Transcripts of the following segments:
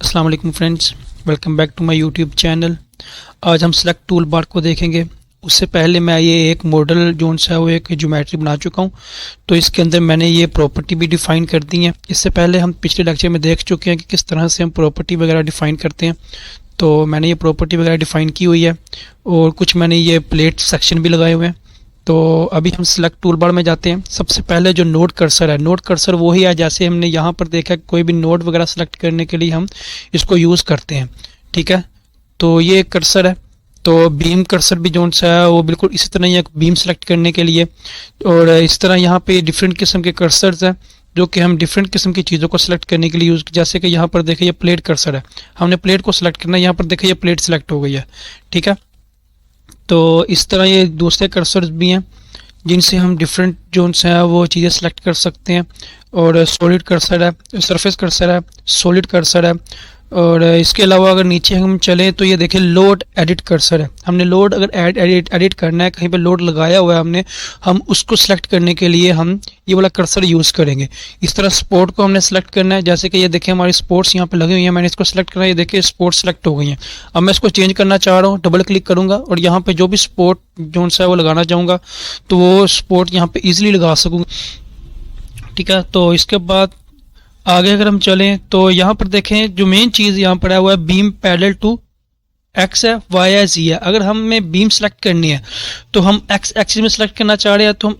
अस्सलाम वालेकुम friends, welcome back to my YouTube channel. आज हम सेलेक्ट टूल बार को देखेंगे। उससे पहले मैं ये एक मॉडल जोन सा है वो एक ज्योमेट्री बना चुका हूँ, तो इसके अंदर मैंने ये प्रॉपर्टी भी डिफ़ाइन कर दी है। इससे पहले हम पिछले लेक्चर में देख चुके हैं कि किस तरह से हम प्रॉपर्टी वगैरह डिफ़ाइन करते हैं। तो मैंने ये प्रॉपर्टी वगैरह डिफ़ाइन की हुई है और कुछ मैंने ये प्लेट सेक्शन भी लगाए हुए हैं। तो अभी हम सेलेक्ट टूल बार में जाते हैं। सबसे पहले जो नोड कर्सर है, नोड कर्सर वो ही है जैसे हमने यहाँ पर देखा कोई भी नोड वगैरह सेलेक्ट करने के लिए हम इसको यूज़ करते हैं। ठीक है, तो ये एक कर्सर है। तो बीम कर्सर भी जोन सा है वो बिल्कुल इसी तरह ही है, बीम सेलेक्ट करने के लिए। और इस तरह यहाँ पे डिफरेंट किस्म के कर्सर्स हैं जो कि हम डिफरेंट किस्म की चीज़ों को सेलेक्ट करने के लिए यूज़, जैसे कि यहाँ पर देखें ये प्लेट कर्सर है, हमने प्लेट को सेलेक्ट करना है, यहाँ पर देखें ये प्लेट सेलेक्ट हो गई है। ठीक है, तो इस तरह ये दूसरे कर्सर्स भी हैं जिनसे हम डिफरेंट जोन्स हैं वो चीज़ें सेलेक्ट कर सकते हैं। और सॉलिड कर्सर है, सरफेस कर्सर है, सॉलिड कर्सर है। और इसके अलावा अगर नीचे हम चलें तो ये देखें लोड एडिट कर्सर है। हमने लोड अगर एडिट करना है, कहीं पे लोड लगाया हुआ है हमने, हम उसको सेलेक्ट करने के लिए हम ये वाला कर्सर यूज़ करेंगे। इस तरह स्पोर्ट को हमने सेलेक्ट करना है, जैसे कि ये देखें हमारी स्पोर्ट्स यहाँ पे लगी हुई हैं, मैंने इसको सेलेक्ट करना है, ये देखिए स्पोर्ट्स सेलेक्ट हो गई हैं। अब मैं इसको चेंज करना चाह रहा हूँ, डबल क्लिक करूँगा और यहाँ पे जो भी स्पोर्ट जोन सा है वो लगाना चाहूँगा तो वो स्पोर्ट यहाँ पे ईजिली लगा सकूँगा। ठीक है, तो इसके बाद आगे अगर हम चलें तो यहाँ पर देखें जो मेन चीज़ यहाँ पर है वो है बीम पैरेलल टू एक्स है, वाई है, जी है। अगर हमें बीम सेलेक्ट करनी है तो हम एक्स एक्सिस में सेलेक्ट करना चाह रहे हैं तो हम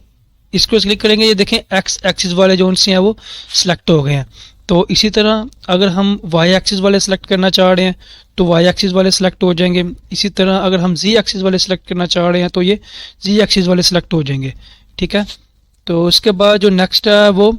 इसको क्लिक करेंगे, ये देखें एक्स एक्सिस वाले जोन से हैं वो सिलेक्ट हो गए हैं। तो इसी तरह अगर हम वाई एक्सिस वाले सेलेक्ट करना चाह रहे हैं तो वाई एक्सिस वाले सेलेक्ट हो जाएंगे। इसी तरह अगर हम जी एक्सिस वाले सेलेक्ट करना चाह रहे हैं तो ये जी एक्सिस वाले सेलेक्ट हो जाएंगे। ठीक है, तो उसके बाद जो नेक्स्ट है वो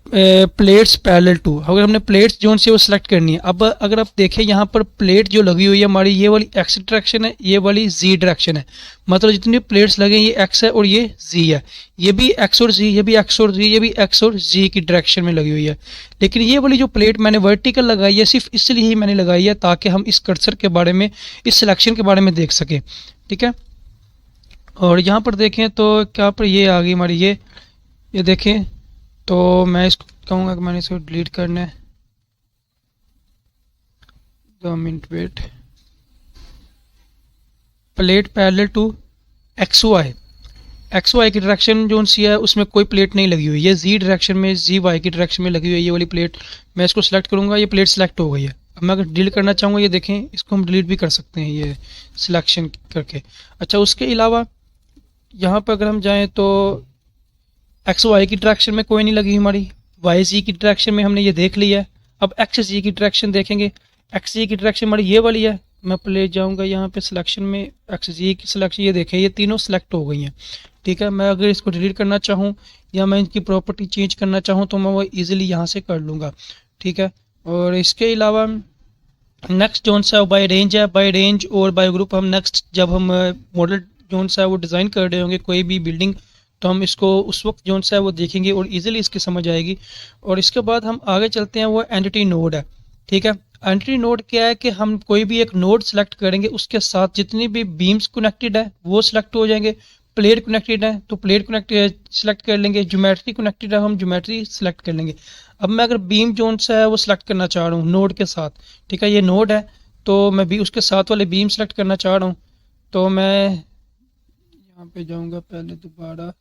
प्लेट्स पैरेलल टू, अगर हमने प्लेट्स जोन से वो सिलेक्ट करनी है। अब अगर आप देखें यहाँ पर प्लेट जो लगी हुई है हमारी, ये वाली एक्स डायरेक्शन है, ये वाली जी डायरेक्शन है। मतलब जितनी प्लेट्स लगे ये एक्स है और ये जी है, ये भी एक्स और जी, ये भी एक्स और जी, ये भी एक्स और जी की डायरेक्शन में लगी हुई है। लेकिन ये वाली जो प्लेट मैंने वर्टिकल लगाई है सिर्फ इसलिए ही मैंने लगाई है ताकि हम इस कर्सर के बारे में, इस सिलेक्शन के बारे में देख सकें। ठीक है, और यहाँ पर देखें तो क्या पर ये आ गई हमारी ये देखें। तो मैं इसको कहूँगा कि मैंने इसको डिलीट करना है। 2 minute wait. Plate parallel to X Y, X Y की डायरेक्शन जो सी है उसमें कोई प्लेट नहीं लगी हुई है, जी डायरेक्शन में, जी वाई की डायरेक्शन में लगी हुई है ये वाली प्लेट। मैं इसको सेलेक्ट करूँगा, ये प्लेट सेलेक्ट हो गई है। अब मैं अगर डिलीट करना चाहूँगा, ये देखें इसको हम डिलीट भी कर सकते हैं ये सिलेक्शन करके। अच्छा, उसके अलावा यहाँ पर अगर हम जाएँ तो एक्स वाई की डायरेक्शन में कोई नहीं लगी हमारी, वाई जी की डायरेक्शन में हमने ये देख लिया है। अब एक्स जी की डायरेक्शन देखेंगे, एक्स जी की डायरेक्शन हमारी ये वाली है। मैं ले जाऊंगा यहाँ पे सिलेक्शन में एक्स जी की सिलेक्शन, ये देखें ये तीनों सेलेक्ट हो गई हैं। ठीक है, मैं अगर इसको डिलीट करना चाहूँ या मैं इनकी प्रॉपर्टी चेंज करना चाहूँ तो मैं वो ईजिली यहाँ से कर लूँगा। ठीक है, और इसके अलावा नेक्स्ट जोन सा बाय रेंज है, बाय रेंज और बाय ग्रुप। हम नेक्स्ट जब हम मॉडल जोन सा है वो डिज़ाइन कर रहे होंगे कोई भी बिल्डिंग, तो हम इसको उस वक्त जोन सा है वो देखेंगे और इजीली इसकी समझ आएगी। और इसके बाद हम आगे चलते हैं, वो एंटिटी नोड है। ठीक है, एंटिटी नोड क्या है कि हम कोई भी एक नोड सेलेक्ट करेंगे, उसके साथ जितनी भी बीम्स कनेक्टेड है वो सिलेक्ट हो जाएंगे। प्लेट कनेक्टेड है तो प्लेट कनेक्टेड सेलेक्ट कर लेंगे, ज्योमेट्री कनेक्टेड है हम ज्योमेट्री सेलेक्ट कर लेंगे। अब मैं अगर बीम जोन सा है वो सिलेक्ट करना चाह रहा हूँ नोड के साथ, ठीक है, ये नोड है तो मैं भी उसके साथ वाले बीम सेलेक्ट करना चाह रहा हूँ। तो मैं यहाँ पे जाऊँगा, पहले दोबारा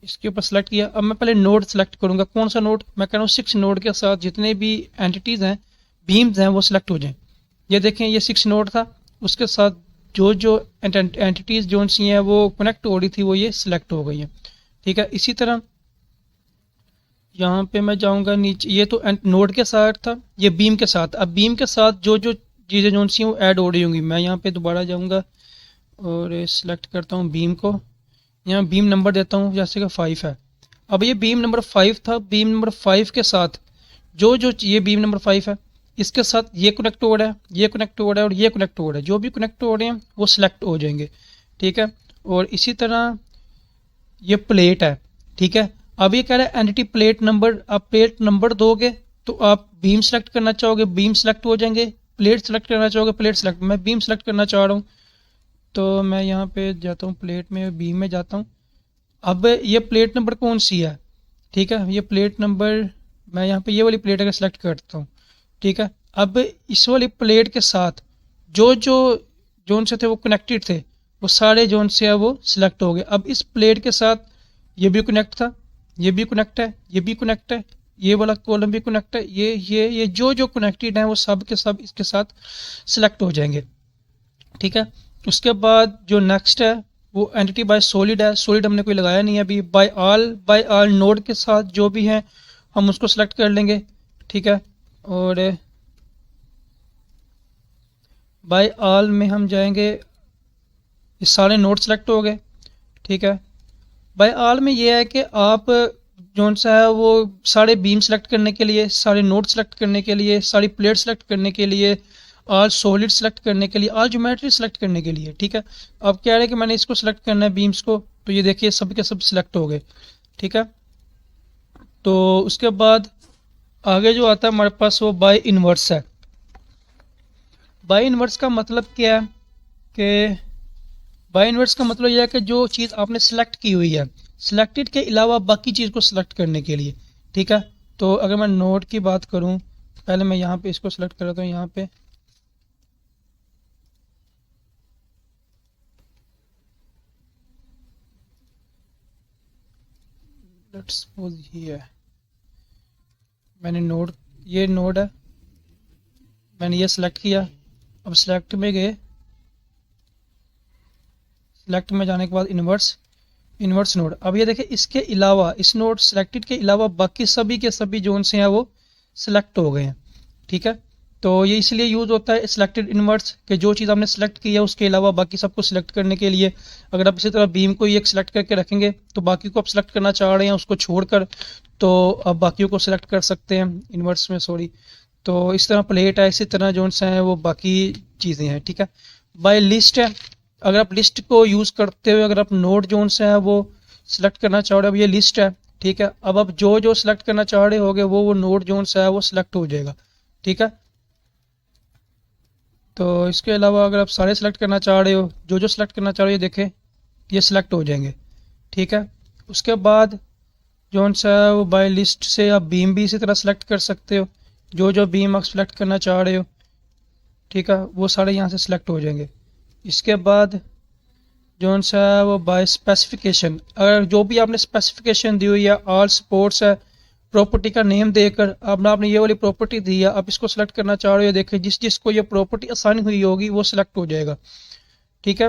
इसके ऊपर सेलेक्ट किया। अब मैं पहले नोड सेलेक्ट करूंगा, कौन सा नोड, मैं कह रहा हूँ 6 नोड के साथ जितने भी एंटिटीज़ हैं, बीम्स हैं, वो सिलेक्ट हो जाएं। ये देखें ये 6 नोड था, उसके साथ जो जो एंटिटीज़ जो सी हैं वो कनेक्ट हो रही थी वो ये सिलेक्ट हो गई हैं। ठीक है, इसी तरह यहाँ पे मैं जाऊँगा नीचे, ये तो नोड के साथ था, ये बीम के साथ। अब बीम के साथ जो जो चीज़ें जो सी हैं वो ऐड हो रही होंगी। मैं यहाँ पे दोबारा जाऊँगा और सिलेक्ट करता हूँ बीम को, यहाँ बीम नंबर देता हूँ जैसे कि 5 है। अब ये बीम नंबर 5 था, बीम नंबर 5 के साथ जो जो ये बीम नंबर 5 है इसके साथ ये कनेक्ट हो रहा है, ये कनेक्ट हो रहा है और ये कनेक्ट हो रहा है, जो भी कनेक्ट हो रहे हैं वो सिलेक्ट हो जाएंगे। ठीक है, और इसी तरह ये प्लेट है। ठीक है, अब ये कह रहा है एंटिटी प्लेट नंबर, आप प्लेट नंबर दोगे तो आप बीम सेलेक्ट करना चाहोगे बीम सेलेक्ट हो जाएंगे, प्लेट सेलेक्ट करना चाहोगे प्लेट सेलेक्ट। मैं बीम सेलेक्ट करना चाह रहा हूँ तो मैं यहाँ पे जाता हूँ, प्लेट में बीम में जाता हूँ। अब ये प्लेट नंबर कौन सी है, ठीक है, ये प्लेट नंबर, मैं यहाँ पे ये वाली प्लेट अगर सेलेक्ट करता हूँ ठीक है। अब इस वाली प्लेट के साथ जो जो जोन से थे वो कनेक्टेड थे, वो सारे जोन से है वो सिलेक्ट हो गए। अब इस प्लेट के साथ ये भी कनेक्ट था, ये भी कनेक्ट है, ये भी कनेक्ट है, ये वाला कॉलम भी कनेक्ट है, ये जो जो कनेक्टेड हैं वो सब के सब इसके साथ सिलेक्ट हो जाएंगे। ठीक है। उसके बाद जो नेक्स्ट है वो एंटिटी बाय सॉलिड है। सॉलिड हमने कोई लगाया नहीं है अभी। बाय ऑल नोड के साथ जो भी हैं हम उसको सिलेक्ट कर लेंगे। ठीक है। और बाय ऑल में हम जाएंगे, ये सारे नोड सेलेक्ट हो गए। ठीक है। बाय ऑल में ये है कि आप जोन सा है वो सारे बीम सेलेक्ट करने के लिए, सारे नोड सेलेक्ट करने के लिए, सारी प्लेट सेलेक्ट करने के लिए, ऑल सॉलिड सेलेक्ट करने के लिए, ऑल ज्योमेट्री सेलेक्ट करने के लिए। ठीक है। अब क्या है कि मैंने इसको सेलेक्ट करना है बीम्स को, तो ये देखिए सब के सब सिलेक्ट हो गए। ठीक है। तो उसके बाद आगे जो आता है हमारे पास वो बाय इनवर्स है। बाय इनवर्स का मतलब क्या है कि बाय इनवर्स का मतलब यह है कि जो चीज़ आपने सेलेक्ट की हुई है, सिलेक्टेड के अलावा बाकी चीज़ को सिलेक्ट करने के लिए। ठीक है। तो अगर मैं नोड की बात करूं, पहले मैं यहाँ पे इसको सिलेक्ट कर लेता हूँ, यहाँ पे लेट्स सपोज ये है, मैंने नोड, ये नोड है, मैंने ये सिलेक्ट किया। अब सिलेक्ट में गए, सिलेक्ट में जाने के बाद इन्वर्स नोड। अब ये देखें इसके अलावा, इस नोड सिलेक्टेड के अलावा बाकी सभी के सभी जोन से हैं वो सिलेक्ट हो गए हैं। ठीक है। तो ये इसलिए यूज़ होता है सिलेक्टेड इन्वर्स, कि जो चीज़ आपने सेलेक्ट की है उसके अलावा बाकी सबको सिलेक्ट करने के लिए। अगर आप इसी तरह बीम को ही एक सिलेक्ट करके रखेंगे तो बाकी को आप सिलेक्ट करना चाह रहे हैं उसको छोड़कर, तो आप बाकियों को सिलेक्ट कर सकते हैं इन्वर्स में, सॉरी। तो इस तरह प्लेट है, इसी तरह जोन से हैं वो बाकी चीज़ें हैं। ठीक है। बाय लिस्ट है, अगर आप लिस्ट को यूज़ करते हुए अगर आप नोड जोन से है वो सिलेक्ट करना चाह रहे हो, अब ये लिस्ट है। ठीक है। अब आप जो जो सिलेक्ट करना चाह रहे होगे वो नोड जोन से है वो सिलेक्ट हो जाएगा। ठीक है। तो इसके अलावा अगर आप सारे सिलेक्ट करना चाह रहे हो, जो जो सिलेक्ट करना चाह रहे हो, ये देखें ये सिलेक्ट हो जाएंगे। ठीक है। उसके बाद जोन सा है वो बाय लिस्ट से आप बीम भी इसी तरह सेलेक्ट कर सकते हो, जो जो बीम आप सेलेक्ट करना चाह रहे हो। ठीक है। वो सारे यहाँ से सिलेक्ट हो जाएंगे। इसके बाद जोन सा है वो बाय स्पेसिफिकेशन, अगर जो भी आपने स्पेसिफिकेशन दी हुई है, ऑल स्पोर्ट्स है, प्रॉपर्टी का नेम देकर आपने ये वाली प्रॉपर्टी दी है, आप इसको सेलेक्ट करना चाह रहे हो, देखिए जिस जिसको ये प्रॉपर्टी असाइन हुई होगी वो सिलेक्ट हो जाएगा। ठीक है।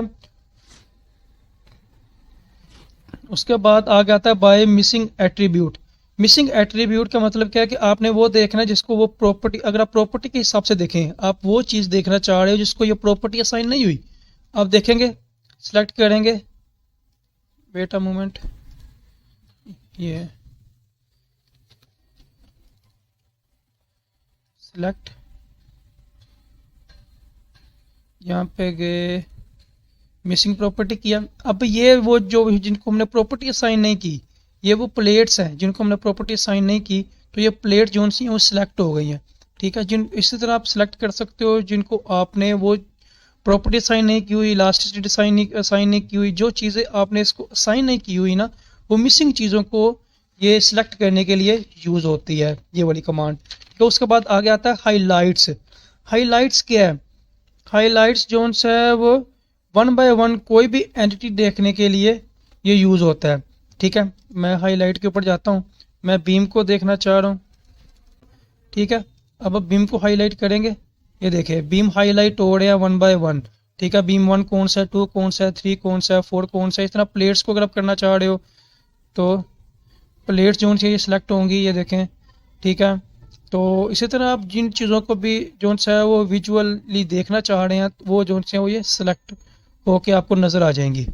उसके बाद आ जाता है by missing attribute. Missing attribute का मतलब क्या है कि आपने वो देखना है जिसको वो प्रॉपर्टी, अगर आप प्रॉपर्टी के हिसाब से देखें, आप वो चीज़ देखना चाह रहे हो जिसको ये प्रॉपर्टी असाइन नहीं हुई, आप देखेंगे, सेलेक्ट करेंगे, वेट अ मोमेंट, ये सेलेक्ट, यहाँ पे गए, मिसिंग प्रॉपर्टी किया। अब ये वो जो जिनको हमने प्रॉपर्टी असाइन नहीं की, ये वो प्लेट्स हैं जिनको हमने प्रॉपर्टी असाइन नहीं की, तो ये प्लेट जो सी हैं वो सिलेक्ट हो गई हैं। ठीक है। जिन इसी तरह आप सिलेक्ट कर सकते हो जिनको आपने वो प्रॉपर्टी असाइन नहीं की हुई, लास्ट स्टेट असाइन नहीं की हुई, जो चीज़ें आपने इसको असाइन नहीं की हुई ना, वो मिसिंग चीज़ों को ये सिलेक्ट करने के लिए यूज़ होती है ये वाली कमांड। तो उसके बाद आगे आता है हाईलाइट्स। हाईलाइट्स क्या है? हाईलाइट्स जोन से है वो वन बाय वन कोई भी एंटिटी देखने के लिए ये यूज़ होता है। ठीक है। मैं हाईलाइट के ऊपर जाता हूँ, मैं बीम को देखना चाह रहा हूँ। ठीक है। अब आप बीम को हाईलाइट करेंगे, ये देखिए बीम हाईलाइट हो रहे हैं वन बाय वन। ठीक है। बीम 1 कौन सा है, 2 कौन सा है, 3 कौन सा है, 4 कौन सा है। इस तरह प्लेट्स को अगर आप करना चाह रहे हो तो प्लेट्स जोन से ये सिलेक्ट होंगी, ये देखें। ठीक है। तो इसी तरह आप जिन चीज़ों को भी जोन सा है वो विजुअली देखना चाह रहे हैं वो जोन से वो ये सिलेक्ट होके आपको नज़र आ जाएंगी।